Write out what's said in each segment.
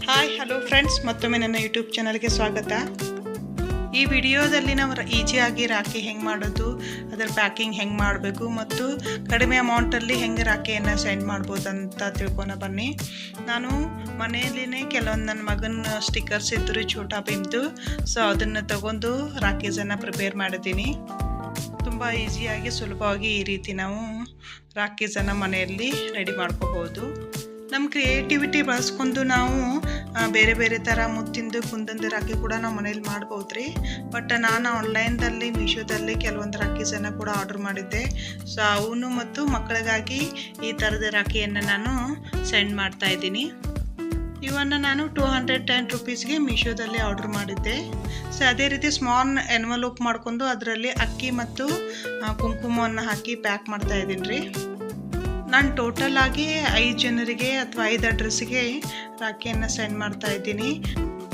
Hi hello friends, ಮತ್ತೊಮ್ಮೆ ನನ್ನ YouTube ಚಾನಲ್ಗೆ ಸ್ವಾಗತ. ಈ ವಿಡಿಯೋದಲ್ಲಿ ನಾವು ಈಸಿಯಾಗಿ ರಾಖಿ ಹೆಂಗೆ ಮಾಡೋದು, ಅದರ ಪ್ಯಾಕಿಂಗ್ ಹೆಂಗೆ ಮಾಡಬೇಕು ಮತ್ತು ಕಡಿಮೆ ಅಮೌಂಟಲ್ಲಿ ಹೆಂಗೆ ರಾಖಿಯನ್ನು ಸೆಂಡ್ ಮಾಡ್ಬೋದು ಅಂತ ತಿಳ್ಕೊಳ ಬನ್ನಿ. ನಾನು ಮನೆಯಲ್ಲಿನೇ ಕೆಲವೊಂದು ನನ್ನ ಮಗನ ಸ್ಟಿಕ್ಕರ್ಸ್ ಇದ್ದರು ಛೋಟಾ ಭೀಮ್ದು, ಸೊ ಅದನ್ನು ತಗೊಂಡು ರಾಖೀಸನ್ನು ಪ್ರಿಪೇರ್ ಮಾಡಿದ್ದೀನಿ. ತುಂಬ ಈಸಿಯಾಗಿ ಸುಲಭವಾಗಿ ಈ ರೀತಿ ನಾವು ರಾಖೀಸನ್ನು ಮನೆಯಲ್ಲಿ ರೆಡಿ ಮಾಡ್ಕೋಬೋದು. ನಮ್ಮ ಕ್ರಿಯೇಟಿವಿಟಿ ಬಳಸ್ಕೊಂಡು ನಾವು ಬೇರೆ ಬೇರೆ ಥರ ಮುತ್ತಿಂದು ಕುಂದಂದು ರಾಖಿ ಕೂಡ ನಾವು ಮನೇಲಿ ಮಾಡ್ಬೋದು ರೀ. ಬಟ್ ನಾನು ಆನ್ಲೈನ್ದಲ್ಲಿ ಮೀಶೋದಲ್ಲಿ ಕೆಲವೊಂದು ರಾಖೀಸನ್ನು ಕೂಡ ಆರ್ಡ್ರ್ ಮಾಡಿದ್ದೆ. ಸೊ ಅವನು ಮತ್ತು ಮಕ್ಕಳಿಗಾಗಿ ಈ ಥರದ ರಾಖಿಯನ್ನು ನಾನು ಸೆಂಡ್ ಮಾಡ್ತಾ ಇದ್ದೀನಿ. ಇವನ್ನು ನಾನು 210 ರುಪೀಸ್ಗೆ ಮೀಶೋದಲ್ಲಿ ಆರ್ಡ್ರ್ ಮಾಡಿದ್ದೆ. ಸೊ ಅದೇ ರೀತಿ ಸ್ಮಾಲ್ ಎನ್ವಲೋಪ್ ಮಾಡಿಕೊಂಡು ಅದರಲ್ಲಿ ಅಕ್ಕಿ ಮತ್ತು ಕುಂಕುಮವನ್ನು ಹಾಕಿ ಪ್ಯಾಕ್ ಮಾಡ್ತಾ ಇದ್ದೀನಿ ರೀ. ನಾನು ಟೋಟಲ್ ಆಗಿ 5 ಜನರಿಗೆ ಅಥವಾ 5 ಅಡ್ರೆಸ್ಸಿಗೆ ರಾಖಿಯನ್ನು ಸೆಂಡ್ ಮಾಡ್ತಾ ಇದ್ದೀನಿ.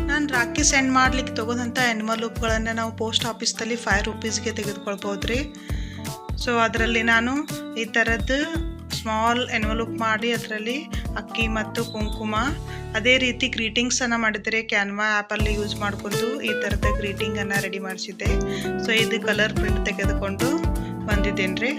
ನಾನು ರಾಖಿ ಸೆಂಡ್ ಮಾಡ್ಲಿಕ್ಕೆ ತಗೋದಂಥ ಎನ್ವಲೋಪ್ಗಳನ್ನು ನಾವು ಪೋಸ್ಟ್ ಆಫೀಸ್ದಲ್ಲಿ 5 ರುಪೀಸ್ಗೆ ತೆಗೆದುಕೊಳ್ಬೋದು ರೀ. ಸೊ ಅದರಲ್ಲಿ ನಾನು ಈ ಥರದ್ದು ಸ್ಮಾಲ್ ಎನ್ವಲೋಪ್ ಮಾಡಿ ಅದರಲ್ಲಿ ಅಕ್ಕಿ ಮತ್ತು ಕುಂಕುಮ, ಅದೇ ರೀತಿ ಗ್ರೀಟಿಂಗ್ಸನ್ನು ಮಾಡಿದರೆ ಕ್ಯಾನ್ವಾ ಆ್ಯಪಲ್ಲಿ ಯೂಸ್ ಮಾಡಿಕೊಂಡು ಈ ಥರದ ಗ್ರೀಟಿಂಗನ್ನು ರೆಡಿ ಮಾಡಿಸಿದ್ದೆ. ಸೊ ಇದು ಕಲರ್ ಪ್ರಿಂಟ್ ತೆಗೆದುಕೊಂಡು ಬಂದಿದ್ದೇನೆ ರೀ.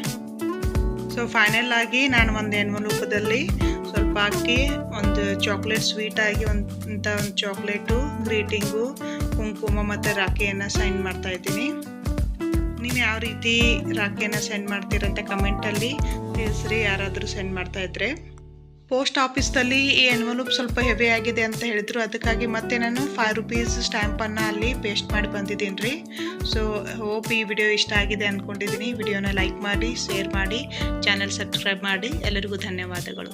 ಸೊ ಫೈನಲ್ ಆಗಿ ನಾನು ಒಂದು ಎನ್ವಲೋಪದಲ್ಲಿ ಸ್ವಲ್ಪ ಅಕ್ಕಿ, ಒಂದು ಚಾಕ್ಲೇಟ್ ಸ್ವೀಟಾಗಿ ಒಂದು ಚಾಕ್ಲೇಟು, ಗ್ರೀಟಿಂಗು, ಕುಂಕುಮ ಮತ್ತು ರಾಖಿಯನ್ನು ಸೆಂಡ್ ಮಾಡ್ತಾ ಇದ್ದೀನಿ. ನೀವು ಯಾವ ರೀತಿ ರಾಖಿಯನ್ನು ಸೆಂಡ್ ಮಾಡ್ತೀರಂತ ಕಮೆಂಟಲ್ಲಿ ತಿಳಿಸ್ರಿ, ಯಾರಾದರೂ ಸೆಂಡ್ ಮಾಡ್ತಾಯಿದ್ರೆ. ಪೋಸ್ಟ್ ಆಫೀಸ್ದಲ್ಲಿ ಈ ಎನ್ವಲೋಪ್ ಸ್ವಲ್ಪ ಹೆವಿ ಆಗಿದೆ ಅಂತ ಹೇಳಿದ್ರು, ಅದಕ್ಕಾಗಿ ಮತ್ತೆ ನಾನು 5 ರುಪೀಸ್ ಸ್ಟ್ಯಾಂಪನ್ನು ಅಲ್ಲಿ ಪೇಸ್ಟ್ ಮಾಡಿ ಬಂದಿದ್ದೀನಿ ರೀ. ಸೊ ಹೋಪ್ ಈ ವಿಡಿಯೋ ಇಷ್ಟ ಆಗಿದೆ ಅಂದ್ಕೊಂಡಿದ್ದೀನಿ. ವಿಡಿಯೋನ ಲೈಕ್ ಮಾಡಿ, ಶೇರ್ ಮಾಡಿ, ಚಾನಲ್ ಸಬ್ಸ್ಕ್ರೈಬ್ ಮಾಡಿ. ಎಲ್ಲರಿಗೂ ಧನ್ಯವಾದಗಳು.